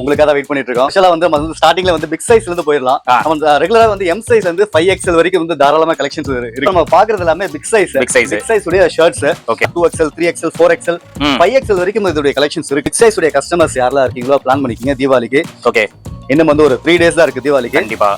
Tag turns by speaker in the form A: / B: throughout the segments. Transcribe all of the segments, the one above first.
A: உங்களுக்காக தான் வெயிட் பண்ணிட்டு இருக்கோம். ஸ்பெஷலா வந்து ஸ்டார்டிங்ல வந்து பிக் சைஸ்ல இருந்து போயிடலாம். நம்ம ரெகுலரா வந்து எம் சைஸ்ல இருந்து 5XL வரைக்கும் வந்து தாராளமா கலெக்ஷன்ஸ் இருக்கு. நம்ம பாக்குறது எல்லாமே பிக் சைஸ் உடைய shirts 2XL 3XL 4XL 5XL வரைக்கும் இதோட கலெக்ஷன்ஸ் இருக்கு. பிக் சைஸ் உடைய கஸ்டமர்ஸ் யாரெல்லாம் இருக்கீங்களோ பிளான் பண்ணிக்கங்க தீபாவளிக்கு.
B: ஓகே,
A: இன்னும் வந்து ஒரு 3 days தான் இருக்கு தீபாவளிக்கு.
B: கண்டிப்பா.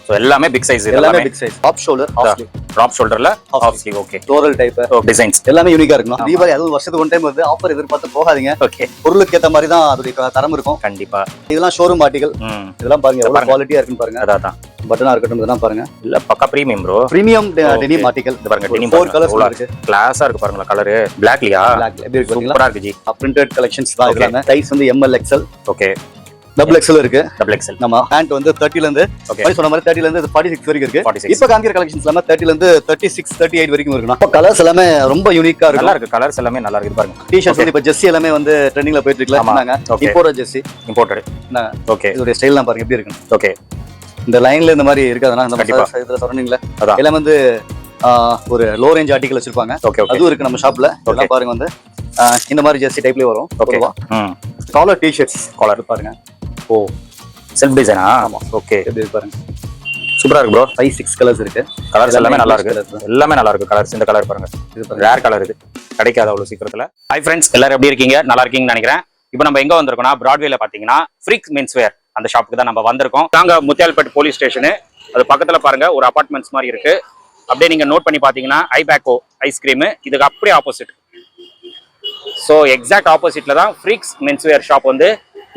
B: சோ எல்லாமே பிக் சைஸ்,
A: எல்லாமே big size. Top shoulder, off sleeve,
B: top ஷோல்டர்ல off sleeve. Okay,
A: floral type
B: designs
A: எல்லாமே யூனிக்கா இருக்கும். தீபாவளி அதுவும் வருஷத்துக்கு ஒன் டைம் வந்து ஆஃபர் எதிர்பார்த்து போகாதீங்க.
B: ஓகே,
A: பொருளுக்கு ஏத்த மாதிரி தான் அதோட தரம் இருக்கும்.
B: கண்டிப்பா.
A: இதெல்லாம் ஷோரூம் ஆர்டிகல். இதெல்லாம் பாருங்க எவ்வளவு குவாலிட்டியா இருக்குன்னு பாருங்க.
B: அதான்
A: பட்டனா இருக்கட்டும், இதெல்லாம் பாருங்க.
B: இல்ல பக்கா premium bro.
A: Premium denim article.
B: இது பாருங்க, டெனிம்
A: 4 கலர்ஸ் இருக்கு.
B: கிளாஸா இருக்கு பாருங்க. கலர் பிளாக்லியா?
A: பிளாக் எப்படி இருக்கு பாத்தீங்களா?
B: சூப்பரா இருக்கு ஜி.
A: பிரிண்டட் கலெக்ஷன்ஸ் தான் இதெல்லாம். சைஸ் வந்து ML XL.
B: Okay,
A: double XL இருக்கு.
B: Double XL.
A: நம்ம ஹேண்ட் வந்து 30 ல இருந்து சொன்ன மாதிரி 30 ல இருந்து 46 வரைக்கும் இருக்கு. இப்போ காமிக்கிற கலெக்ஷன்ஸ் எல்லாமே 30 ல இருந்து 36 38 வரைக்கும் இருக்கு. அப்ப கலர்ஸ் எல்லாமே ரொம்ப யூனிக்கா இருக்கு.
B: நல்லா இருக்கு. கலர்ஸ் எல்லாமே நல்லா இருக்கு பாருங்க.
A: டி-ஷர்ட்ஸ் வந்து இப்ப ஜெர்சி எல்லாமே வந்து ட்ரெண்டிங்ல போயிட்டு இருக்குல. Imported Jersey.
B: இம்போர்ட்டட்.
A: ஓகே, இதோட ஸ்டைல்லாம் பாருங்க எப்படி இருக்கு.
B: ஓகே,
A: இந்த லைன்ல இந்த மாதிரி இருக்காதுனா அந்த இதுல சரௌண்டிங்ல எல்லாம் வந்து ஒரு லோ ரேஞ்ச் ஆர்டிகல் வச்சிருப்பாங்க. அதுவும் இருக்கு நம்ம ஷாப்ல. இதெல்லாம் பாருங்க வந்து இந்த மாதிரி ஜெர்சி டைப்லயே வரும். ஓகேவா? காலர் டி-ஷர்ட்ஸ் காலர் பாருங்க.
B: ஓ, செல்ஃப் டிசைனா?
A: ஆமா.
B: ஓகே,
A: எப்படி பாருங்க.
B: சூப்பரா இருக்கு ப்ரோ.
A: 5-6 கலர்ஸ் இருக்கு.
B: கலர்ஸ் எல்லாமே நல்லா இருக்கு. எல்லாமே நல்லா இருக்கு கலர்ஸ். இந்த கலர் பாருங்க, இது ரேர் கலர். இது கிடைக்காத அவ்வளவு சீக்கிரத்துல. ஹாய் ஃப்ரெண்ட்ஸ், எல்லாரும் எப்படி இருக்கீங்க? நல்லா இருக்கீங்கன்னு நினைக்கிறேன். இப்போ நம்ம எங்க வந்திருக்கோம்னா, பிராட்வேல பாத்தீங்கன்னா ஃப்ரீக்ஸ் மென்ஸ் வேர் அந்த ஷாப்புக்கு தான் நம்ம வந்திருக்கோம். நாங்க முத்தியால்பேட் போலீஸ் ஸ்டேஷனு, அது பக்கத்துல பாருங்க ஒரு அபார்ட்மெண்ட்ஸ் மாதிரி இருக்கு. அப்படியே நீங்க நோட் பண்ணி பாத்தீங்கன்னா ஐபேக்கோ ஐஸ்கிரீம் இதுக்கு அப்படியே ஆப்போசிட். ஸோ எக்ஸாக்ட் ஆப்போசிட்ல தான் ஃப்ரீக்ஸ் மென்ஸ் வேர் ஷாப் வந்து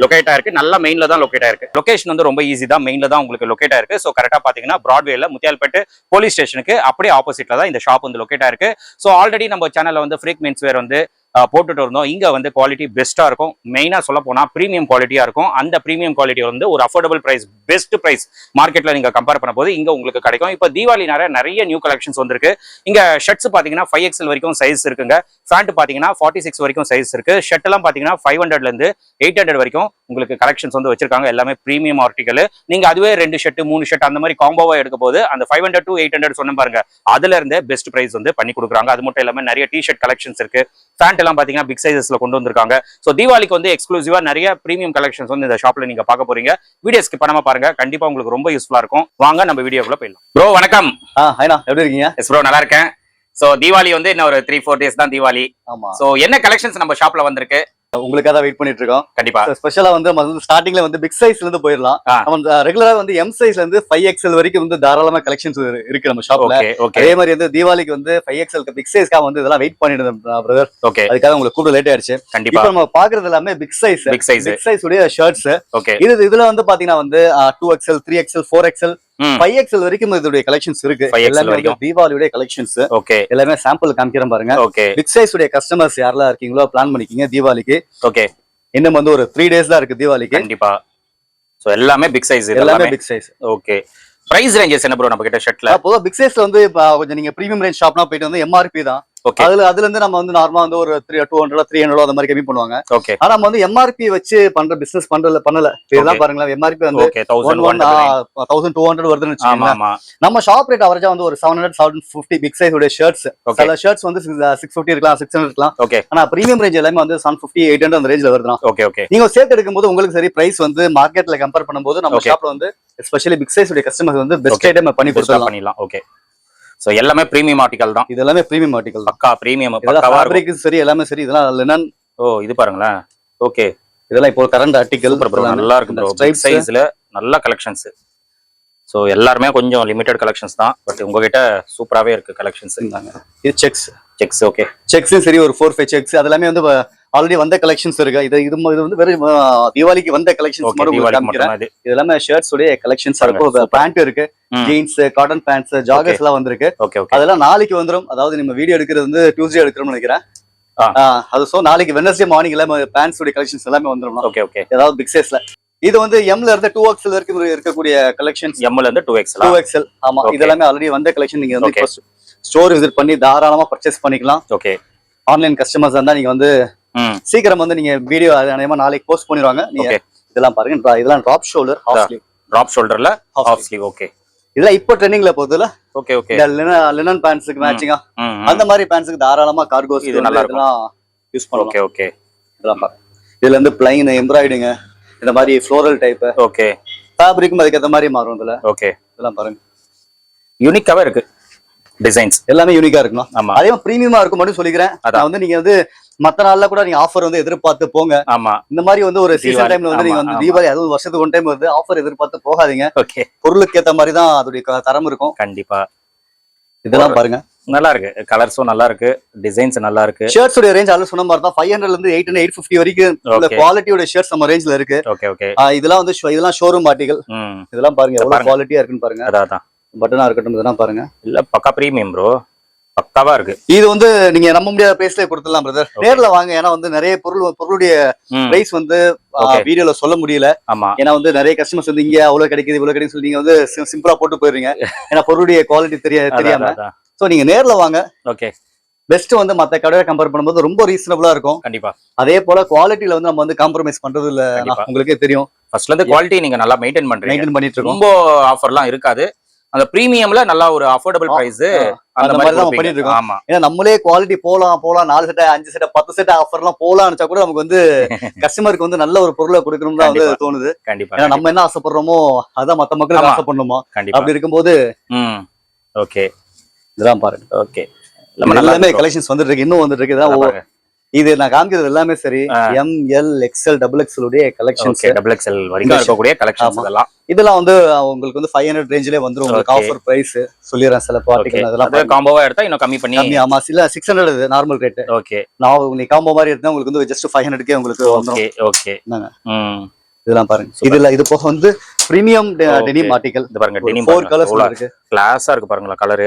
B: லொகேட் ஆயிருக்கு. நல்லா மெயின்ல தான் லொகேட் ஆயிருக்கு. லொகேஷன் வந்து ரொம்ப ஈஸி தான், மெயின்ல தான் உங்களுக்கு லொகேட் ஆயிருக்கு. ஸோ கரெக்டா பாத்தீங்கன்னா பிராட்வேல முத்தியால்பேட் போலீஸ் ஸ்டேஷனுக்கு அப்படியே ஆப்போசிட்ல தான் இந்த ஷாப் வந்து லொகேட் ஆயிருக்கு. ஸோ ஆல்ரெடி நம்ம சேனல்ல வந்து ஃப்ரீக் மென்ஸ் வேர் வந்து போட்டுட்டு இருந்தோம். இங்க வந்து குவாலிட்டி பெஸ்டா இருக்கும். மெயினா சொல்ல போனா பிரீமியம் குவாலிட்டியா இருக்கும். அந்த பிரீமியம் குவாலிட்டி வந்து ஒரு அஃபோர்டபுள் பிரைஸ், பெஸ்ட் பிரைஸ் மார்க்கெட்ல நீங்க கம்பேர் பண்ண போது இங்க உங்களுக்கு கிடைக்கும். இப்போ தீபாவளி நிறைய நியூ கலெக்ஷன்ஸ் வந்திருக்கு. இங்க ஷர்ட்ஸ் பாத்தீங்கன்னா 5XL வரைக்கும் சைஸ் இருக்குங்க. பேண்ட் பாத்தீங்கன்னா 46 வரைக்கும் சைஸ் இருக்கு. ஷர்ட் எல்லாம் பாத்தீங்கன்னா 500 ல இருந்து 800 வரைக்கும் உங்களுக்கு கலெக்ஷன்ஸ் வந்து வச்சிருக்காங்க. எல்லாமே பிரீமியம் ஆர்டிகல். நீங்க அதுவே 2 ஷர்ட் 3 ஷர்ட் அந்த மாதிரி காம்போவா எடுக்க போது அந்த 500 to 800 சொன்ன பாருங்க, அதுல இருந்தே பெஸ்ட் பிரைஸ் வந்து பண்ணி கொடுக்குறாங்க. அது மட்டும் இல்லாம நிறைய டி-ஷர்ட் கலெக்ஷன்ஸ் இருக்கு. பேண்ட் எல்லாம் பாத்தீங்கன்னா பிக் சைஸஸ்ல கொண்டு வந்திருக்காங்க. சோ தீபாவளிக்கு வந்து எக்ஸ்க்ளூசிவா நிறைய பிரீமியம் கலெக்ஷன்ஸ் வந்து இந்த ஷாப்ல நீங்க பார்க்க போறீங்க. வீடியோ ஸ்கிப் பண்ணாம பாருங்க, கண்டிப்பா உங்களுக்கு ரொம்ப யூஸ்ஃபுல்லா இருக்கும். வாங்க நம்ம வீடியோக்குள்ள போயிடலாம். ப்ரோ வணக்கம்.
A: ஹைனா, எப்படி இருக்கீங்க?
B: எஸ் ப்ரோ, நல்லா இருக்கேன். சோ தீபாவளி வந்து இன்னும் ஒரு 3-4 days தான் தீபாவளி.
A: ஆமா.
B: சோ என்ன கலெக்ஷன்ஸ் நம்ம ஷாப்ல வந்திருக்கு?
A: உங்களுக்காக தான் வெயிட் பண்ணிட்டு இருக்கோம்.
B: கண்டிப்பா.
A: ஸ்பெஷலா வந்து ஸ்டார்டிங்ல வந்து பிக் சைஸ்ல இருந்து போயிடலாம். நம்ம ரெகுலரா வந்து எம் சைஸ்ல இருந்து 5XL வரைக்கும் வந்து தாராளமா கலெக்ஷன்ஸ் இருக்கு நம்ம ஷாப்ல. அதே மாதிரி வந்து தீபாவளிக்கு வந்து 5XL பிக் சைஸ்க்காக வந்து இதெல்லாம் வெயிட் பண்ணிட்டு இருந்தேன் பிரதர்.
B: ஓகே,
A: அதுக்காக உங்களுக்கு கூட லேட் ஆயிடுச்சு.
B: கண்டிப்பா.
A: இப்போ நம்ம பாக்குறது எல்லாமே பிக் சைஸ் உடைய ஷர்ட்ஸ்.
B: ஓகே,
A: இதுல வந்து பாத்தீங்கன்னா வந்து 2XL 3XL 4XL 5XL வரைக்கும் இதோட கலெக்ஷன்ஸ் இருக்கு. எல்லாமே தீபாவளியோட கலெக்ஷன்ஸ்.
B: ஓகே,
A: எல்லாமே சாம்பிள் காமிக்கிறேன் பாருங்க.
B: ஓகே,
A: பிக் சைஸ் உடைய கஸ்டமர்ஸ் யாரெல்லாம் இருக்கீங்களோ பிளான் பண்ணிக்கங்க தீபாவளிக்கு.
B: ஓகே,
A: இன்னும் வந்து ஒரு 3 days தான் இருக்கு தீபாவளிக்கு.
B: கண்டிப்பா. சோ எல்லாமே பிக் சைஸ்.
A: எல்லாமே big size.
B: Okay, price ranges என்ன ப்ரோ நம்ம கிட்ட ஷர்ட்ல?
A: பொதுவா பிக் சைஸ்ல வந்து கொஞ்சம் நீங்க பிரீமியம் ரேஞ்ச் ஷாப்னா போயிட்டு வந்து MRP தான். அதுல இருந்து நம்ம வந்து நார்மலா வந்து ஒரு 200 300 அந்த மாதிரி கம்மி பண்ணுவாங்க. ஆனா நம்ம வந்து MRP வச்சு பண்ற பிசினஸ் பண்ணல. இதெல்லாம் பாருங்களேன், MRP வந்து 1200 வருதுன்னு வச்சுக்கோங்க. நம்ம ஷாப் ரேட் அவரேஜா வந்து ஒரு 700 750 பிக் சைஸ் உடைய ஷர்ட்ஸ். சில ஷர்ட்ஸ் வந்து 650 இருக்கலாம், 600 இருக்கலாம். ஆனா பிரீமியம் ரேஞ்ச் எல்லாமே வந்து 750 800 அந்த ரேஞ்ச்ல வருதுனா. நீங்க சேர்த்து எடுக்கும்போது உங்களுக்கு சரி பிரைஸ் வந்து மார்க்கெட்ல கம்பேர் பண்ணும்போது நம்ம ஷாப்ல வந்து எஸ்பெஷலி பிக் சைஸ் உடைய கஸ்டமர்ஸ் வந்து பெஸ்ட் ஐட்டம் பண்ணி கொடுத்துடலாம்.
B: ஓகே, சோ எல்லாமே பிரீமியம் ஆர்டிகல் தான்.
A: இது எல்லாமே பிரீமியம் ஆர்டிகல் தான்.
B: பக்கா பிரீமியம்.
A: ஃபேப்ரிக் சரி, எல்லாமே சரி. இதெல்லாம் லினன்.
B: ஓ, இது பாருங்களேன். ஓகே,
A: இதெல்லாம் இப்போ கரண்ட் ஆர்டிகல்.
B: நல்லா இருக்கு ப்ரோ. பிக் சைஸ்ல நல்ல கலெக்ஷன்ஸ். சோ எல்லாரும் கொஞ்சம் லிமிட்டட் கலெக்ஷன்ஸ் தான், பட் உங்ககிட்ட சூப்பராவே இருக்கு கலெக்ஷன்ஸ்.
A: இது செக்ஸ். ஓகே,
B: செக்ஸ்
A: சரி ஒரு 4-5 செக்ஸ். அதெல்லாம் வந்து ஆல்ரெடி வந்த கலெக்ஷன்ஸ் இருக்கு. இது வந்து வெறும் தீபாவளிக்கு வந்த கலெக்ஷன்ஸ் மட்டும். இது எல்லாமே ஷர்ட்ஸ் உடைய கலெக்ஷன்ஸ் இருக்கு. பேண்ட் இருக்கு, ஜீன்ஸ், காட்டன் பேண்ட்ஸ், ஜாகர்ஸ் எல்லாம் வந்திருக்கு. அதெல்லாம் நாளைக்கு வந்துரும். அதாவது நம்ம வீடியோ எடுக்கிறது வந்து டியூஸ்டே எடுக்கிறோம்னு நினைக்கிறேன். அது சோ நாளைக்கு வெட்னஸ்டே மார்னிங் எல்லாமே பேண்ட்ஸ் உடைய கலெக்ஷன்ஸ் எல்லாமே வந்துரும்.
B: ஓகே,
A: ஏதாவது பிக் சைஸ்ல இது வந்து M ல இருந்து 2XL வரைக்கும் இருக்கக்கூடிய கலெக்ஷன்ஸ்.
B: M ல இருந்து 2XL.
A: ஆமா, இதெல்லாமே ஆல்ரெடி வந்த கலெக்ஷன். நீங்க வந்து ஸ்டோர் விசிட் பண்ணி தாராளமா பர்ச்சேஸ் பண்ணிக்கலாம்.
B: ஓகே,
A: ஆன்லைன் கஸ்டமர்ஸ் இருந்தா நீங்க வந்து சீக்கிரம் வந்து நீங்க வீடியோ அநேகமா நாளைக்கு போஸ்ட் பண்ணிடுவாங்க. நீங்க இதெல்லாம் பாருங்க. இதெல்லாம் top shoulder, off sleeve.
B: Top ஷோல்டர்ல ஆஃப் ஸ்லீவ். ஓகே,
A: இதெல்லாம் இப்போ ட்ரெண்டிங்ல போகுதுல.
B: ஓகே,
A: லினன் பேண்ட்ஸ்க்கு மேட்சிங்கா அந்த மாதிரி பேண்ட்ஸ்க்கு தாராளமா கார்கோஸ்
B: இது நல்லா
A: இதெல்லாம் யூஸ் பண்ணலாம்.
B: ஓகே,
A: இதெல்லாம் பாருங்க. இதுல இருந்து பிளைன் எம்ப்ராய்டிங் இந்த மாதிரி ஃப்ளோரல் டைப்.
B: ஓகே.
A: ஃபேப்ரிக்கும் அதுக்கேற்ற மாதிரி மாறும் இதுல.
B: ஓகே.
A: இதெல்லாம் பாருங்க
B: யூனிக்காவே இருக்கு டிசைன்ஸ்
A: எல்லாமே யூனிக்கா இருக்கணும்.
B: ஆமா.
A: அதே மாதிரி பிரீமியமா இருக்கும் மட்டும் சொல்லிக்கிறேன். நான் வந்து நீங்க வந்து மத்த நாள்ல கூட நீங்க ஆஃபர் வந்து எதிர்பார்த்து போங்க.
B: ஆமா.
A: இந்த மாதிரி வந்து ஒரு சீசன் டைம்ல வந்து நீங்க வந்து தீபாவளி அதுவும் வருஷத்துக்கு ஒன் டைம் வந்து ஆஃபர் எதிர்பார்த்து போகாதீங்க.
B: ஓகே.
A: பொருளுக்கு ஏத்த மாதிரி தான் அதோட தரம் இருக்கும்.
B: கண்டிப்பா.
A: இதெல்லாம் பாருங்க
B: நல்லா இருக்கு, கலர்ஸும் நல்லா இருக்கு, டிசைன்ஸ் நல்லா இருக்கு.
A: ஷர்ட்ஸ் உடைய ரேஞ்ச் அதுல சொன்ன மாதிரி தான் 500 ல இருந்து 800 850 வரைக்கும் உள்ள குவாலிட்டியோட ஷர்ட்ஸ் நம்ம ரேஞ்ச்ல இருக்கு.
B: Okay okay.
A: இதெல்லாம் வந்து இதெல்லாம் ஷோரூம் ஆர்டிகல். இதெல்லாம் பாருங்க எவ்வளவு குவாலிட்டியா இருக்குன்னு பாருங்க.
B: அதான்
A: பட்டனா இருக்கட்டும் இதெல்லாம் பாருங்க.
B: இல்ல பக்கா பிரீமியம் ப்ரோ, பக்காவா இருக்கு.
A: இது வந்து நீங்க நம்ப முடியாத பிரைஸ்ல கொடுத்துடலாம் பிரதர். நேர்ல வாங்க. ஏன்னா வந்து நிறைய பொருளுடைய பிரைஸ் வந்து வீடியோல சொல்ல முடியல.
B: ஆமா.
A: ஏன்னா வந்து நிறைய கஸ்டமர்ஸ் வந்து இங்க அவ்வளவு கிடைக்குது இவ்வளவு கிடைக்குது சொல்லி நீங்க வந்து சிம்பிளா போட்டு போயிருங்க. ஏன்னா பொருளுடைய குவாலிட்டி தெரியாம. சோ நீங்க நேர்ல வாங்க.
B: ஓகே.
A: பெஸ்ட் வந்து மத்த கடையை கம்பேர் பண்ணும்போது ரொம்ப ரீசனபிளா இருக்கும்.
B: கண்டிப்பா.
A: அதே போல குவாலிட்டில வந்து நம்ம வந்து காம்ப்ரமைஸ் பண்றது இல்ல. உங்களுக்கே தெரியும்
B: ஃபர்ஸ்ட்ல இருந்து குவாலிட்டி நீங்க நல்லா மெயின்டைன் பண்ணிட்டு இருக்கோம். ரொம்ப ஆஃபர்லாம் இருக்காது. அந்த பிரீமியம்ல நல்லா ஒரு அஃபோர்டபிள் பிரைஸ்
A: அந்த மாதிரி தான் பண்ணிட்டு இருக்கோம்.
B: ஆமா.
A: ஏன்னா நம்மளே குவாலிட்டி போலாம் 4 செட் 5 செட் 10 செட் ஆஃபர்லாம் போலாம்னு நினைச்சா கூட நமக்கு வந்து கஸ்டமருக்கு வந்து நல்ல ஒரு பொருளை கொடுக்கணும்னு தான் வந்து தோணுது.
B: கண்டிப்பா.
A: ஏன்னா நம்ம என்ன ஆசைப்படுறோமோ அதான் மத்த மக்களுக்கு ஆசைப்படணுமா. அப்படி இருக்கும்போது
B: ஓகே
A: இதெல்லாம் பாருங்க.
B: ஓகே.
A: எல்லாமே கலெக்ஷன்ஸ் வந்துட்டு இருக்கு, இன்னும் வந்துட்டு இருக்கு. இது நான் காமிக்கிறது எல்லாமே சரி ML XL XXL உடைய கலெக்ஷன்ஸ்.
B: XXL வரைக்கும் இருக்கக்கூடிய கலெக்ஷன்ஸ்
A: இதெல்லாம் வந்து உங்களுக்கு வந்து 500 ரேஞ்சிலே வந்துரும். உங்களுக்கு ஆஃபர் பிரைஸ் சொல்லிறேன். சில பார்ட்டிகள் அதெல்லாம்
B: காம்போவா எடுத்தா இன்னும் கம்மி பண்ணி.
A: ஆமா. சில 600 நார்மல் ரேட்.
B: ஓகே.
A: நான் நீ காம்போ மாதிரி எடுத்தா உங்களுக்கு வந்து ஜஸ்ட் 500க்கே உங்களுக்கு வந்துரும்.
B: Okay okay.
A: என்னங்க இதெல்லாம் பாருங்க. இது போக வந்து பிரீமியம் டெனிம் ஆர்டிகல்.
B: இது பாருங்க டெனிம்
A: 4 கலர்ஸ் இருக்கு.
B: கிளாஸா இருக்கு பாருங்க. கலர்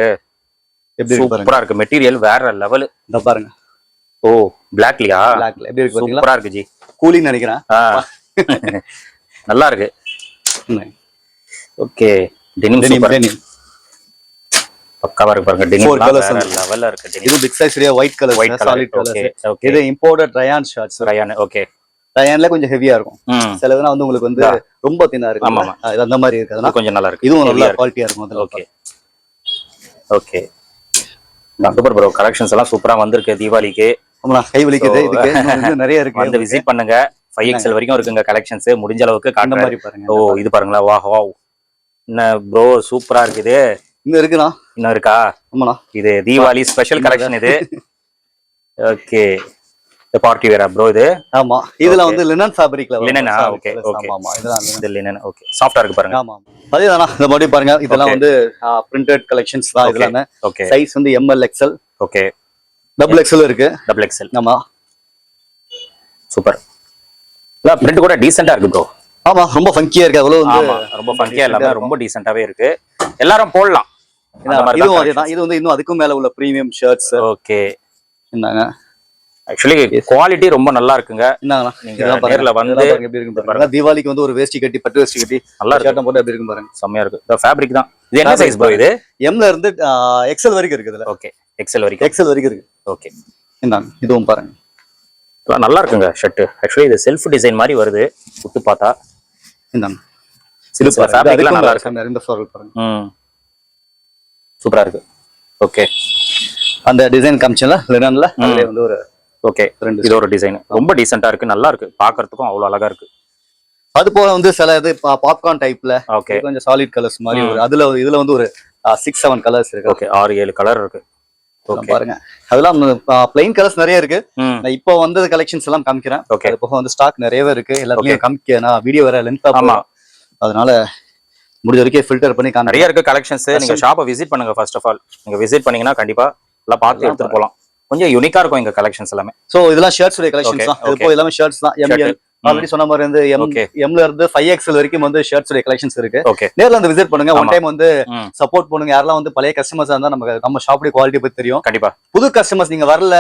A: எப்படி இருக்கு பாருங்க.
B: சூப்பரா இருக்கு. மெட்டீரியல் வேற லெவல்.
A: இத பாருங்க.
B: ஓ பிளாக்லியா?
A: பிளாக்ல எப்படி இருக்கு பாத்தீங்களா?
B: சூப்பரா இருக்கு ஜி.
A: கூலிங் நினைக்கிறேன்.
B: நல்லா இருக்கு. ஓகே. Denim super. பக்காவா இருக்கு பாருங்க. டெனிம் வேற லெவல்ல இருக்கு. டெனிம்
A: இது பிக் சைஸ் சரியா white colour solid colour.
B: Okay.
A: இது imported rayon shorts.
B: Rayon. Okay.
A: ரயான்ல கொஞ்சம் ஹெவியா இருக்கும். சிலதுனா வந்து உங்களுக்கு வந்து ரொம்ப தின்னா இருக்கு.
B: ஆமா
A: இது அந்த மாதிரி இருக்கு. அதனால
B: கொஞ்சம் நல்லா இருக்கு.
A: இதுவும் நல்ல குவாலிட்டியா இருக்கும் அதுல.
B: Okay okay. Super bro. Collections எல்லாம் சூப்பரா வந்திருக்கு தீபாவளிக்கு.
A: ஆமா கை வலிக்குது. இதுக்கு இன்னும் நிறைய இருக்கு.
B: வந்து விசிட் பண்ணுங்க. 5XL வரைக்கும் இருக்குங்க கலெக்ஷன்ஸ். முடிஞ்ச அளவுக்கு காட்டுற மாதிரி
A: பாருங்க.
B: ஓ இது பாருங்களா. வாவ் என்ன ப்ரோ சூப்பரா இருக்குது.
A: இன்னும் இருக்குண்ணா.
B: இன்னும் இருக்கா? ஆமாண்ணா. இது தீபாவளி ஸ்பெஷல் கலெக்ஷன் இது. ஓகே. இந்த பார்ட்டி வேரா ப்ரோ இது?
A: ஆமா. இதுல வந்து லினன் ஃபேப்ரிக்ல
B: லினன். Okay okay. ஆமா இதெல்லாம் இது லினன். ஓகே. சாஃப்ட்டா இருக்கு பாருங்க.
A: ஆமா அதேதானா. இந்த மாதிரி பாருங்க. இதெல்லாம் வந்து பிரிண்டட் கலெக்ஷன்ஸ் தான் இதெல்லாம்.
B: ஓகே.
A: சைஸ் வந்து ML XL.
B: ஓகே.
A: XXL இருக்கு.
B: XXL.
A: ஆமா
B: சூப்பர். இல்ல பிரிண்ட் கூட டீசன்ட்டா இருக்கு ப்ரோ.
A: ஆமா ரொம்ப ஃபங்கியா இருக்கு. அவ்வளவு வந்து
B: ரொம்ப ஃபங்கியா இல்லாம ரொம்ப டீசன்ட்டாவே இருக்கு. எல்லாரும் போடலாம்.
A: இதுவும் அதேதான். இது வந்து இன்னும் அதுக்கும் மேல உள்ள பிரீமியம் ஷர்ட்ஸ்.
B: ஓகே.
A: என்னங்க
B: ஆக்சுவலி குவாலிட்டி ரொம்ப நல்லா இருக்குங்க.
A: என்னங்கண்ணா
B: நீங்க நேர்ல வந்து
A: எப்படி இருக்கு பாருங்க. தீபாவளிக்கு வந்து ஒரு வேஷ்டி கட்டி பட்டு வேஷ்டி கட்டி
B: நல்லா
A: ஷர்ட் போட்டு எப்படி இருக்கு பாருங்க.
B: செமையா இருக்கு. இந்த ஃபேப்ரிக் தான். இது என்ன சைஸ் ப்ரோ இது?
A: M ல இருந்து XL வரைக்கும் இருக்கு இதுல.
B: ஓகே. XL வரைக்கும்
A: இருக்கு.
B: ஓகே.
A: இந்தாங்க இதுவும் பாருங்க.
B: நல்லா இருக்குங்க ஷர்ட். ஆக்சுவலி இது செல்ஃப் டிசைன் மாதிரி வருது குத்து பார்த்தா.
A: இந்தாங்க
B: சில்க் ஃபேப்ரிக்லாம் நல்லா இருக்கு.
A: இந்த ஃப்ளோரல் பாருங்க.
B: சூப்பரா இருக்கு. ஓகே.
A: அந்த டிசைன் காமிச்சல லினன்ல அதுல வந்து ஒரு
B: ஓகே. இது ஒரு டிசைன் ரொம்ப டீசென்ட்டா இருக்கு. நல்லா இருக்கு. பாக்குறதுக்கும் அவ்வளவு அழகா இருக்கு.
A: அது போல வந்து சில இது பாப்கார்ன் டைப்ல
B: ஓகே
A: கொஞ்சம் சாலிட் கலர்ஸ் மாதிரி ஒரு அதுல இதுல வந்து ஒரு 6-7 கலர்ஸ் இருக்கு.
B: ஓகே. 6-7 கலர் இருக்கு. ஓகே
A: பாருங்க. அதெல்லாம் பிளைன் கலர்ஸ் நிறைய இருக்கு. நான் இப்போ வந்த கலெக்ஷன்ஸ் எல்லாம் காமிக்கிறேன்.
B: ஓகே.
A: அது போக வந்து ஸ்டாக் நிறையவே இருக்கு. எல்லாத்தையும் காமிக்க நான் வீடியோ வேற லென்த்தா
B: ஆமா.
A: அதனால முடிஞ்ச வரைக்கும் ஃபில்டர் பண்ணி
B: நிறைய இருக்கு கலெக்ஷன்ஸ். நீங்க ஷாப்பை விசிட் பண்ணுங்க. ஃபர்ஸ்ட் ஆஃப் ஆல் நீங்க விசிட் பண்ணீங்கன்னா கண்டிப்பா எல்லாம் பார்த்து எடுத்துட்டு போலாம். கொஞ்சம் யூனிக்கா இருக்கும் எங்க கலெக்ஷன்ஸ் எல்லாமே.
A: சோ இதெல்லாம் ஷர்ட்ஸ் உடைய கலெக்ஷன்ஸ் தான். இது போய் எல்லாமே ஷர்ட்ஸ் தான். ML ஆல்ரெடி சொன்ன மாதிரி வந்து M ல இருந்து 5XL வரைக்கும் வந்து ஷர்ட்ஸ் உடைய கலெக்ஷன்ஸ் இருக்கு. நேர்ல வந்து விசிட் பண்ணுங்க. ஒன் டைம் வந்து சப்போர்ட் பண்ணுங்க. யாரெல்லாம் வந்து பழைய கஸ்டமர்ஸா இருந்தா நம்ம ஷாப்புடைய குவாலிட்டி பத்தி தெரியும்.
B: கண்டிப்பா.
A: புது கஸ்டமர்ஸ் நீங்க வரல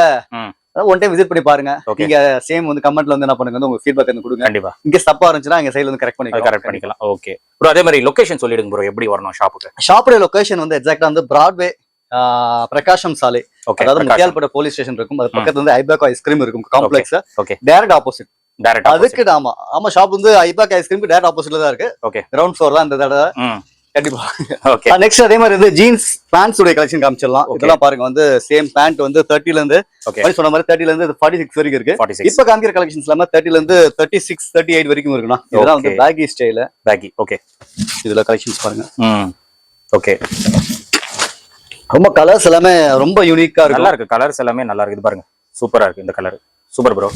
A: ஒன் டைம் விசிட் பண்ணி பாருங்க. நீங்க சேம் வந்து கமெண்ட்ல வந்து என்ன பண்ணுங்க உங்க ஃபீட்பேக் வந்து கொடுங்க.
B: கண்டிப்பா.
A: இங்க தப்பா இருந்துச்சுன்னா எங்க சைடுல வந்து கரெக்ட் பண்ணிக்கலாம்.
B: Okay bro. அதே மாதிரி லொகேஷன் சொல்லிடுங்க ப்ரோ. எப்படி வரணும் ஷாப்புக்கு?
A: ஷாப்புடைய லொகேஷன் வந்து எக்ஸாக்ட்டா வந்து பிராட்வே பிரகாஷம் சாலை. அதாவது முத்தியால்பேட்டை போலீஸ் ஸ்டேஷன் இருக்கும். அது பக்கத்துல வந்து ஐபாக் ஐஸ்கிரீம் இருக்கும் காம்ப்ளெக்ஸ். Direct opposite. அதுக்கு ஆமா ஷாப் வந்து ஐபாக் ஐஸ்கிரீம் டைரக்ட் ஆப்போசிட்ல தான் இருக்கு. கிரவுண்ட் ஃப்ளோர் தான் இந்த தடவை கண்டிப்பா.
B: ஓகே
A: நெக்ஸ்ட் அதே மாதிரி வந்து ஜீன்ஸ் பேண்ட்ஸ் உடைய கலெக்ஷன் காமிச்சிடலாம். இதெல்லாம் பாருங்க வந்து சேம் பேண்ட் வந்து 30 ல இருந்து சொன்ன மாதிரி 30 ல இருந்து 46 வரைக்கும் இருக்கு. இப்ப காமிக்கிற கலெக்ஷன்ஸ் எல்லாமே 30 ல இருந்து 36 38 வரைக்கும் இருக்குண்ணா. இதெல்லாம் வந்து பேகி ஸ்டைல.
B: Baggy okay.
A: இதுல கலெக்ஷன்ஸ் பாருங்க.
B: ஓகே.
A: ரொம்ப கலர்ஸ் எல்லாமே ரொம்ப யூனிக்கா இருக்கு.
B: நல்லா இருக்கு கலர்ஸ் எல்லாமே நல்லா இருக்கு. இது பாருங்க சூப்பரா இருக்கு இந்த கலர். Super bro.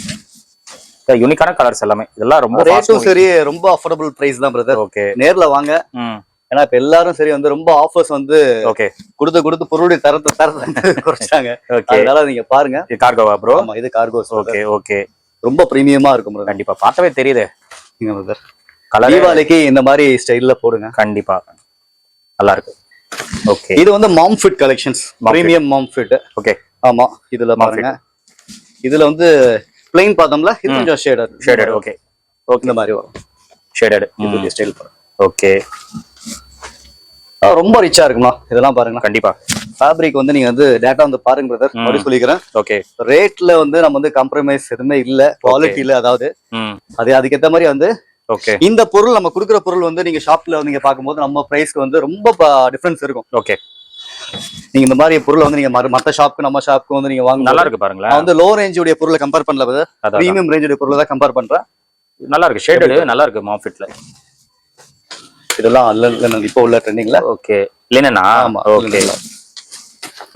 B: யூனிக்கான கலர்ஸ் எல்லாமே. இதெல்லாம் ரொம்ப
A: ரேட்டும் சரி ரொம்ப அஃபோர்டபுள் பிரைஸ் தான் பிரதர்.
B: ஓகே.
A: நேர்ல வாங்க. ஏன்னா இப்ப எல்லாரும் சரி வந்து ரொம்ப ஆஃபர்ஸ் வந்து
B: ஓகே
A: கொடுத்து பொருளுடைய தரத்தை குறைச்சாங்க. அதனால நீங்க பாருங்க.
B: இது கார்கோவா ப்ரோ?
A: ஆமா இது கார்கோ.
B: Okay okay.
A: ரொம்ப பிரீமியமா இருக்கும் ப்ரோ.
B: கண்டிப்பா பார்க்கவே தெரியுது.
A: நீங்க பிரதர் கலர் தீபாவளிக்கு இந்த மாதிரி ஸ்டைல்ல போடுங்க.
B: கண்டிப்பா நல்லா இருக்கு. ஓகே.
A: இது வந்து மாம் ஃபிட் கலெக்ஷன்ஸ். பிரீமியம் மாம் ஃபிட்.
B: ஓகே.
A: ஆமா இதுல பாருங்க. இதுல வந்து பிளைன் பார்த்தோம்ல இது கொஞ்சம் ஷேடட்.
B: Okay
A: okay. இந்த மாதிரி வரும்
B: ஷேடட்.
A: இது ஸ்டைல் பாருங்க.
B: ஓகே.
A: ரொம்ப ரிச்சா இருக்குமா இதெல்லாம் பாருங்க.
B: கண்டிப்பா
A: ஃபேப்ரிக் வந்து நீங்க வந்து டேட்டா வந்து பாருங்க பிரதர். அப்படி சொல்லிக்கிறேன்.
B: ஓகே.
A: ரேட்ல வந்து நம்ம வந்து காம்ப்ரமைஸ் எதுவுமே இல்ல. குவாலிட்டியில அதாவது அதுக்கேற்ற மாதிரி வந்து
B: ஓகே.
A: இந்த பொருள் நம்ம கொடுக்குற பொருள் வந்து நீங்க ஷாப்ல நீங்க பார்க்கும்போது நம்ம பிரைஸ்க்கு வந்து ரொம்ப டிஃபரன்ஸ் இருக்கும்.
B: ஓகே.
A: நீங்க இந்த மாதிரி பொருள் வந்து நீங்க மத்த ஷாப்க்கு நம்ம ஷாப்க்கு வந்து நீங்க வாங்க
B: நல்லா இருக்கு பாருங்களேன்.
A: நான் வந்து லோ ரேஞ்ச் உடைய பொருளை கம்பேர் பண்ணல பிரதர். பிரீமியம் ரேஞ்ச் உடைய பொருளை தான் கம்பேர் பண்றேன்.
B: நல்லா இருக்கு ஷேடட் நல்லா இருக்கு மாம் ஃபிட்ல.
A: இதெல்லாம் இப்போ உள்ள ட்ரெண்டிங்ல.
B: ஓகே. லினனா?
A: ஆமா
B: ஓகே.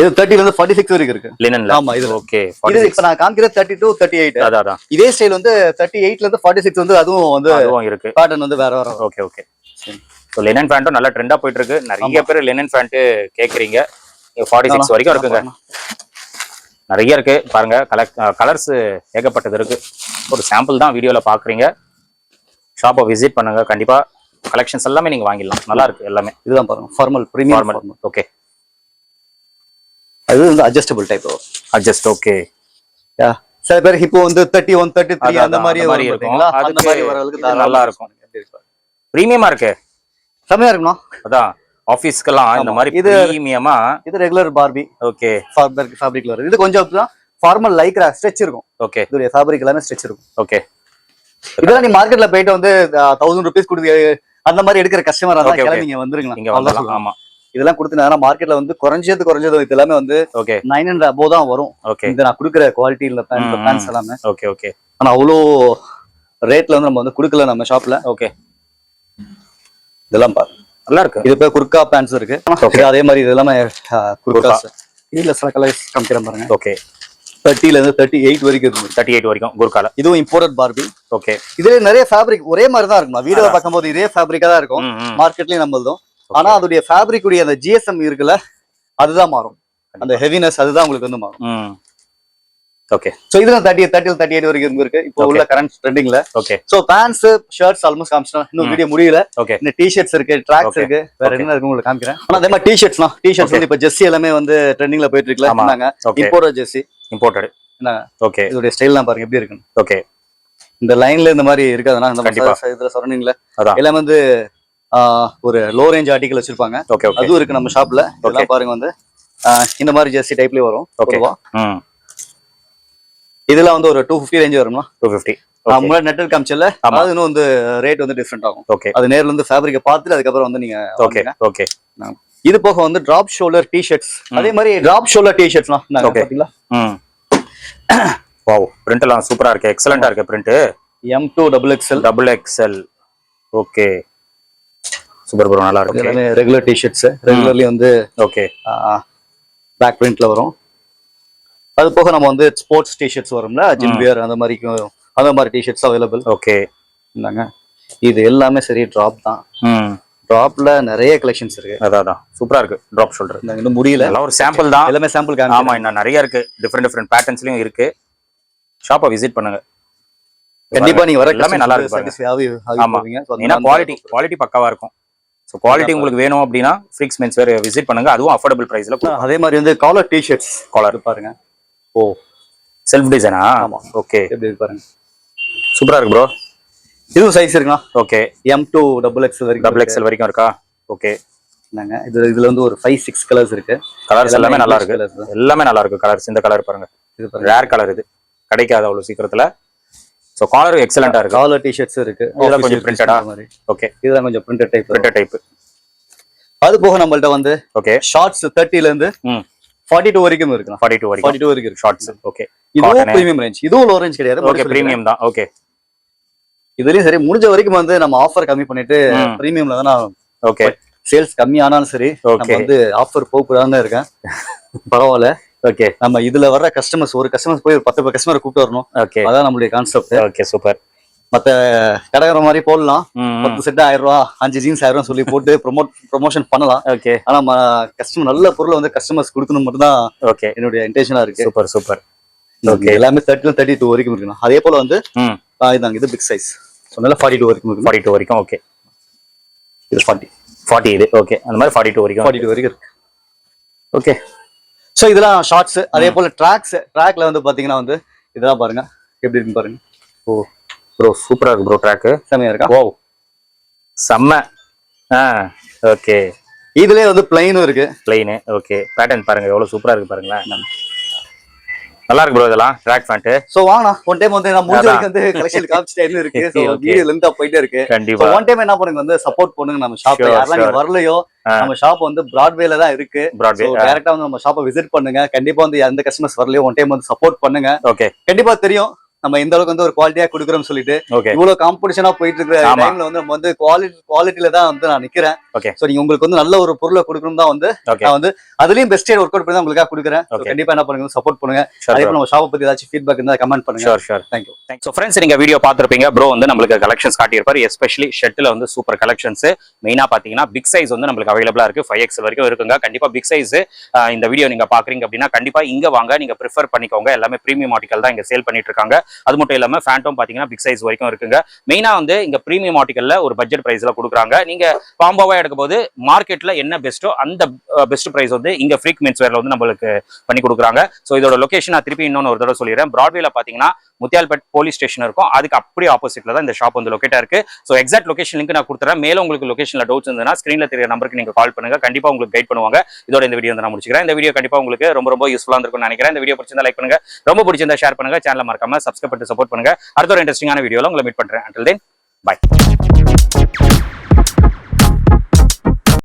A: இது 30 ல இருந்து 46 வரைக்கும் இருக்கு.
B: லினன்ல.
A: ஆமா இது
B: ஓகே.
A: இது இப்ப நான் காமிக்கிற 32 38.
B: அதான் இதே
A: ஸ்டைல் வந்து 38 ல இருந்து 46 வந்து அதுவும்
B: இருக்கு.
A: பேட்டர்ன் வந்து வேற வேற.
B: Okay okay. சோ லினன் பேண்டும் நல்ல ட்ரெண்டா போயிட்டு இருக்கு. நிறைய பேர் லினன் பேண்ட் கேக்குறீங்க. 46 வரைக்கும் இருக்குங்க. நிறைய இருக்கு பாருங்க. கலர்ஸ் ஏகப்பட்டது இருக்கு. ஒரு சாம்பிள் தான் வீடியோல பாக்குறீங்க. ஷாப்பை விசிட் பண்ணுங்க. கண்டிப்பா கலெக்ஷன்ஸ் எல்லாமே நீங்க வாங்கிடலாம். நல்லா இருக்கு எல்லாமே.
A: இதுதான் பாருங்க ஃபார்மல் பிரீமியம் ஃபார்மல்.
B: ஓகே.
A: அது வந்து adjustable type.
B: Adjust okay.
A: Yeah சில பேர் இப்போ வந்து 31 33 அந்த மாதிரி
B: இருக்கும்.
A: அந்த மாதிரி வரவங்களுக்கு
B: நல்லா இருக்கும். பிரீமியமா இருக்கு.
A: செமையா இருக்குமா?
B: அதான் ஆபீஸ்க்கெல்லாம் இந்த மாதிரி பிரீமியமா.
A: இது ரெகுலர் பார்பி.
B: ஓகே.
A: ஃபேப்ரிக்ல வருது. இது கொஞ்சம் ஃபார்மல் லைக்ரா ஸ்ட்ரெச் இருக்கும்.
B: ஓகே.
A: இதுடைய ஃபேப்ரிக் எல்லாமே ஸ்ட்ரெச் இருக்கும்.
B: ஓகே.
A: இதெல்லாம் நீ மார்க்கெட்ல போயிட்டு வந்து 1000 ரூபீஸ் கொடுத்து அந்த மாதிரி எடுக்கிற கஸ்டமர் தான் கிளம்பி நீங்க வந்துருங்க.
B: ஆமா
A: இதெல்லாம் கொடுத்து மார்க்கெட்ல வந்து குறைஞ்சது இது எல்லாமே வந்து 900 above தான் வரும். இந்த நான் கொடுக்குற குவாலிட்டி இல்ல பேண்ட்ஸ் எல்லாமே.
B: Okay okay.
A: ஆனா அவ்வளோ ரேட்ல வந்து நம்ம வந்து கொடுக்கல நம்ம ஷாப்ல.
B: ஓகே.
A: இதெல்லாம் பாரு
B: நல்லா இருக்கு.
A: இது பேர் குர்கா பேண்ட்ஸ் இருக்கு. அதே மாதிரி இது எல்லாமே குர்காஸ். இதுல சில கலர்ஸ் காமிக்கிறேன் பாருங்க.
B: ஓகே.
A: 30 ல இருந்து 38 வரைக்கும் இருக்கு.
B: 38 வரைக்கும் குர்கால.
A: இதுவும் இம்போர்ட்டட் பார்பி.
B: ஓகே. இதுல
A: நிறைய ஃபேப்ரிக் ஒரே மாதிரி தான் இருக்கும். வீடியோல பார்க்கும்போது இதே ஃபேப்ரிக்கா தான் இருக்கும். மார்க்கெட்லயும் நம்மளதும். ஆனா அதோடைய ஃபேப்ரிக் உடைய அந்த ஜிஎஸ்எம் இருக்குல்ல அதுதான் மாறும். அந்த ஹெவினஸ் அதுதான் உங்களுக்கு வந்து மாறும்.
B: ஓகே.
A: சோ இதுல 38 வரைக்கும் இருக்கு. இப்போ உள்ள கரண்ட் ட்ரெண்டிங்ல.
B: Okay.
A: So pants shirts almost காமிச்சிட்டோம். இன்னும் வீடியோ முடியல.
B: ஓகே.
A: இந்த டி-ஷர்ட்ஸ் இருக்கு, ட்ராக்ஸ் இருக்கு. வேற என்ன இருக்கு உங்களுக்கு காமிக்கிறேன். ஆனா அதே மாதிரி டி-ஷர்ட்ஸ்லாம் வந்து இப்ப ஜெர்சி எல்லாமே வந்து ட்ரெண்டிங்ல போயிட்டு இருக்குல. என்னங்க இம்போர்ட்டட் ஜெர்சி.
B: இம்போர்ட்டட்.
A: என்ன
B: ஓகே.
A: இதோட ஸ்டைல்லாம் பாருங்க எப்படி இருக்குன்னு.
B: ஓகே.
A: இந்த லைன்ல இந்த மாதிரி இருக்காதுன்னா இந்த இதுல சரௌண்டிங்ல எல்லாம் வந்து ஒரு லோ ரேஞ்ச் ஆர்டிகல் வச்சிருப்பாங்க. அதுவும் இருக்கு நம்ம ஷாப்ல. இதெல்லாம் பாருங்க வந்து இந்த மாதிரி ஜெர்சி டைப்லயே வரும். ஓகேவா? இதெல்லாம் வந்து ஒரு 250 ரேஞ்ச் வரும்னா
B: 250.
A: முன்னாடி நெட்டர் காமிச்சல அது இன்னும் வந்து ரேட் வந்து டிஃபரெண்ட் ஆகும்.
B: ஓகே.
A: அது நேர்ல இருந்து ஃபேப்ரிக்கை பார்த்துட்டு அதுக்கப்புறம் வந்து நீங்க
B: ஓகே ஓகே.
A: இது போக வந்து டிராப் ஷோல்டர் டி-ஷர்ட்ஸ். அதே மாதிரி டிராப் ஷோல்டர் டி-ஷர்ட்ஸ்லாம் பாத்தீங்களா?
B: வாவ் பிரிண்ட் எல்லாம் சூப்பரா இருக்கு. எக்ஸலென்ட்டா இருக்கு print.
A: M2 XXL.
B: Okay. Super bro நல்லா இருக்கு.
A: ரெகுலர் டி-ஷர்ட்ஸ் ரெகுலர்லி வந்து
B: ஓகே
A: பேக் பிரிண்ட்ல வரும். அது போக நம்ம வந்து ஸ்போர்ட்ஸ் டி-ஷர்ட்ஸ் வரும்ல ஜிம் வியர் அந்த மாதிரி டி-ஷர்ட்ஸ் அவைலபிள்.
B: ஓகே.
A: இந்தாங்க இது எல்லாமே சரி டிராப் தான். டிராப்ல நிறைய கலெக்ஷன்ஸ் இருக்கு.
B: அதான் சூப்பரா இருக்கு. டிராப் ஷோல்டர்
A: இன்னும் முடியல.
B: எல்லாம் ஒரு சாம்பிள் தான்.
A: எல்லாமே சாம்பிள்
B: காமிக்கிறேன். ஆமா இன்னும் நிறைய இருக்கு. டிஃபரெண்ட் பேட்டர்ன்ஸ்லயும் இருக்கு. ஷாப்பை விசிட் பண்ணுங்க.
A: கண்டிப்பா நீங்க வர
B: எல்லாமே நல்லா இருக்கு. ஆமா ஏன்னா குவாலிட்டி பக்காவா இருக்கும். ஸோ குவாலிட்டி உங்களுக்கு வேணும் அப்படின்னா ஃப்ரீக்ஸ் மென்ஸ் வேர் விசிட் பண்ணுங்க. அதுவும் அஃபோர்டபுள் பிரைஸ்ல.
A: அதே மாதிரி வந்து காலர் டி-ஷர்ட்ஸ் காலர் பாருங்க.
B: ஓ செல்ஃப் டிசைனா?
A: ஆமா.
B: ஓகே.
A: எப்படி பாருங்க
B: சூப்பரா இருக்கு ப்ரோ.
A: இதுவும் சைஸ் இருக்குண்ணா.
B: ஓகே.
A: M2 XXL
B: வரைக்கும் இருக்கா? ஓகே.
A: என்னங்க இதுல வந்து ஒரு 5-6 கலர்ஸ் இருக்கு.
B: கலர்ஸ் எல்லாமே நல்லா இருக்கு. எல்லாமே நல்லா இருக்கு கலர்ஸ். இந்த கலர் பாருங்க. இது ரேர் கலர். இது கிடைக்காது அவ்வளவு சீக்கிரத்துல. சோ காலர் எக்ஸலென்ட்டா இருக்கு.
A: காலர் டி-ஷர்ட்ஸ் இருக்கு.
B: இதெல்லாம் கொஞ்சம் பிரிண்டடா மாதிரி. ஓகே.
A: இதெல்லாம் கொஞ்சம் பிரிண்டட் டைப். அது போக நம்மள்ட்ட வந்து
B: ஓகே
A: ஷார்ட்ஸ் 30ல இருந்து 42 வரைக்கும் இருக்கு.
B: 42 வரைக்கும்
A: 42 வரைக்கும் இருக்கு
B: ஷார்ட்ஸ். ஓகே
A: இதுவும் பிரீமியம் ரேஞ்ச், இதுவும் லோ ரேஞ்ச் கிடையாது.
B: ஓகே பிரீமியம் தான். ஓகே
A: இதுலயும் சரி முடிஞ்ச வரைக்கும் வந்து நம்ம ஆஃபர் கம்மி பண்ணிட்டு பிரீமியம்ல தான் நான்
B: ஓகே
A: சேல்ஸ் கம்மி ஆனாலும் சரி நம்ம வந்து ஆஃபர் போகக்கூடாதுன்னு இருக்கேன். பரவாயில்ல. ஓகே நம்ம இதுல வர்ற கஸ்டமர்ஸ் ஒரு கஸ்டமர்ஸ் போய் ஒரு 10 கஸ்டமர் கூப்பிட்டு வரணும்.
B: ஓகே
A: அதான் நம்மளுடைய கான்செப்ட்.
B: Okay super.
A: மத்த கடைக்கிற மாதிரி போடலாம், 10 செட் 1000 ரூபா 5 ஜீன்ஸ் 1000 ரூபா சொல்லி போட்டு ப்ரொமோஷன் பண்ணலாம்.
B: ஓகே
A: ஆனா கஸ்டமர் நல்ல பொருளை வந்து கஸ்டமர்ஸ் கொடுக்கணும் மட்டும் தான்
B: ஓகே என்னுடைய
A: இன்டென்ஷனா இருக்கு.
B: Super super.
A: ஓகே எல்லாமே 30 32 வரைக்கும் இருக்கு. அதே போல வந்து இதாங்க இது பிக் சைஸ் சொன்னால 42 வரைக்கும் இருக்கு. 42 வரைக்கும்.
B: ஓகே
A: இது
B: 40 இது. ஓகே அந்த மாதிரி 42 வரைக்கும்
A: இருக்கு. ஓகே சோ இதெல்லாம் ஷார்ட்ஸ். அதே போல ட்ராக்ல வந்து பாத்தீங்கன்னா வந்து இதெல்லாம் பாருங்க எப்படி இருக்குன்னு பாருங்க.
B: ஓ ப்ரோ சூப்பரா இருக்கு ப்ரோ. ட்ராக்
A: செமையா இருக்கா?
B: ஓ செம்ம. ஓகே
A: இதுலயே வந்து பிளைனும் இருக்கு.
B: பிளைன். ஓகே பேட்டர்ன் பாருங்க எவ்வளவு சூப்பரா இருக்கு பாருங்களேன். நல்லா இருக்கு ப்ரோ இதெல்லாம் ட்ராக் பேண்ட்.
A: சோ வாங்க ஒன் டைம் வந்து நான் முடிஞ்ச வரைக்கும் வந்து கலெக்ஷன் காமிச்சிட்டே இருக்கு. சோ வீடியோ லெந்தா போயிட்டே இருக்கு.
B: கண்டிப்பா
A: ஒன் டைம் என்ன பண்ணுங்க வந்து சப்போர்ட் பண்ணுங்க நம்ம ஷாப். யாரெல்லாம் நீங்க வரலையோ நம்ம ஷாப் வந்து பிராட்வேல தான் இருக்கு. டைரக்டா வந்து நம்ம ஷாப்பை விசிட் பண்ணுங்க. கண்டிப்பா வந்து எந்த கஸ்டமர்ஸ் வரலையோ ஒன் டைம் வந்து சப்போர்ட் பண்ணுங்க.
B: ஓகே
A: கண்டிப்பா தெரியும் நம்ம எந்த அளவுக்கு வந்து ஒரு குவாலிட்டியா கொடுக்குறோம்னு சொல்லிட்டு. இவ்வளவு காம்படிஷனா போயிட்டு இருக்கிற டைம்ல வந்து நம்ம வந்து குவாலிட்டியில தான் வந்து நான் நிக்கிறேன். சோ நீங்க உங்களுக்கு வந்து நல்ல ஒரு பொருளை கொடுக்கணும் தான் வந்து நான் வந்து அதுலயும் பெஸ்ட் ஒர்க் அவுட் பண்ணி தான் உங்களுக்காக கொடுக்குறேன். கண்டிப்பா என்ன பண்ணுங்க சப்போர்ட் பண்ணுங்க. அதே போல நம்ம ஷாப்பை பத்தி ஏதாச்சும் ஃபீட்பேக் இருந்தா கமெண்ட் பண்ணுங்க.
B: Sure thank you. ஸோ ஃப்ரெண்ட்ஸ் நீங்க வீடியோ பார்த்துருப்பீங்க. ப்ரோ வந்து நம்மளுக்கு கலெக்ஷன்ஸ் காட்டியிருப்பாரு. எஸ்பெஷலி ஷர்ட்ல வந்து சூப்பர் கலெக்ஷன்ஸ். மெயினா பாத்தீங்கன்னா பிக் சைஸ் வந்து நம்மளுக்கு அவைலபிளா இருக்கு. 5XL வரைக்கும் இருக்குங்க. கண்டிப்பா பிக் சைஸ் இந்த வீடியோ நீங்க பாக்குறீங்க அப்படின்னா கண்டிப்பா இங்க வாங்க, நீங்க ப்ரிஃபர் பண்ணிக்கோங்க. எல்லாமே பிரீமியம் ஆர்டிகல் தான் இங்க சேல் பண்ணிட்டு இருக்காங்க. அது மட்டும் இல்லாம ஃபேண்டம் பாத்தீங்கன்னா பிக் சைஸ் வரைக்கும் இருக்குங்க. மெயினா வந்து இங்க பிரீமியம் ஆர்டிகல்ல ஒரு பட்ஜெட் பிரைஸ்ல கொடுக்குறாங்க. நீங்க காம்போவா எடுக்கும் போது மார்க்கெட்ல என்ன பெஸ்ட்டோ அந்த பெஸ்ட் பிரைஸ் வந்து இங்க ஃப்ரீக் மென்ஸ் வேர்ல வந்து நம்மளுக்கு பண்ணி கொடுக்குறாங்க. ஸோ இதோட லொகேஷன் நான் திருப்பி இன்னொன்னு ஒரு தடவை சொல்லிடுறேன். பிராட்வேல பாத்தீங்கன்னா முத்தியால்பேட் போலீஸ் ஸ்டேஷன் இருக்கும். அதுக்கு அப்படியே ஆப்போசிட்ல தான் இந்த ஷாப் வந்து லொகேட்டா இருக்கு. ஸோ எக்ஸாக்ட் லொகேஷன் லிங்க் நான் கொடுத்துறேன். மேலும் உங்களுக்கு லொகேஷன்ல டவுட்ஸ் இருந்ததுன்னா ஸ்கிரீன்ல தெரிய நம்பருக்கு நீங்க கால் பண்ணுங்க. கண்டிப்பா உங்களுக்கு கைட் பண்ணுவாங்க. இதோட இந்த வீடியோ வந்து நான் முடிச்சுக்கிறேன். இந்த வீடியோ கண்டிப்பா உங்களுக்கு ரொம்ப யூஸ்ஃபுல்லா இருக்கும்னு நினைக்கிறேன். இந்த வீடியோ பிடிச்சிருந்தா லைக் பண்ணுங்க, ரொம்ப பிடிச்சிருந்தா ஷேர் பண்ணுங்க, சேனலை மறக்காம சப்ஸ்கிரைப் பண்ணி சப்போர்ட் பண்ணுங்க. அடுத்த ஒரு இன்ட்ரெஸ்டிங்கான வீடியோல உங்களை மீட் பண்றேன். Until then, bye.